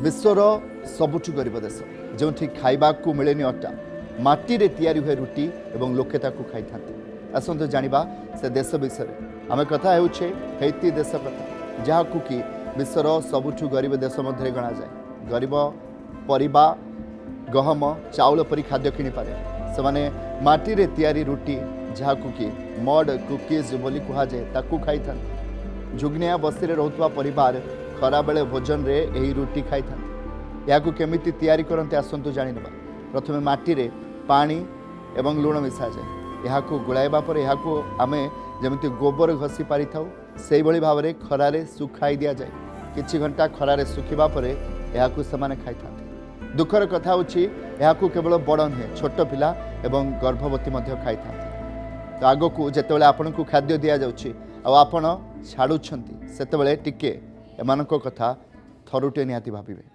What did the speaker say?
विश्वर सबुठु गरीब देश जो खाइबा को मिलेनि अटा माटी रे तैयारी हुए रुटी एवं लोके ताकू खाई था। आसतु जानिबा से देश विषय आम कथा होउछे हेती देश कथा जहाँ कि विश्वर सबुठु गरीब देश मध्य गणा जाए। गरीब परिबा गहम चाउल परी खाद्य किनि पारे से माटी रे तैयारी रुटी जहाँ कि मड कुकीज बोली कहा जाए ताकू खाई था। झुगनिया बस्ती रे रहउतबा परिवार खरा बेले भोजन रे एही रुटी खाई था। याकू केमिति तैयारी करते आसतु जानिबा। प्रथमे माटी रे पानी एवं लुण मिसा जाए। याकू गुलाइबा पर याकू आमे जेमिति गोबर घसी पारि थाउ सेही भली भाव रे खरा रे सुखाई दिया जाए। किछि घंटा खरा रे सुखिबा परे याकू समाने खाई था। दुखर कथा होछि याकू केवल बड़ नुहे छोट पिला एवं गर्भवती मध्य खाई था। तो आगकू जेतेबेले आपनकू खाद्य दिया जाउछि आ आपण छाड़ुछंती सेतेबेले टिके एमानको कथा थरुटे निहाती भाबिबे।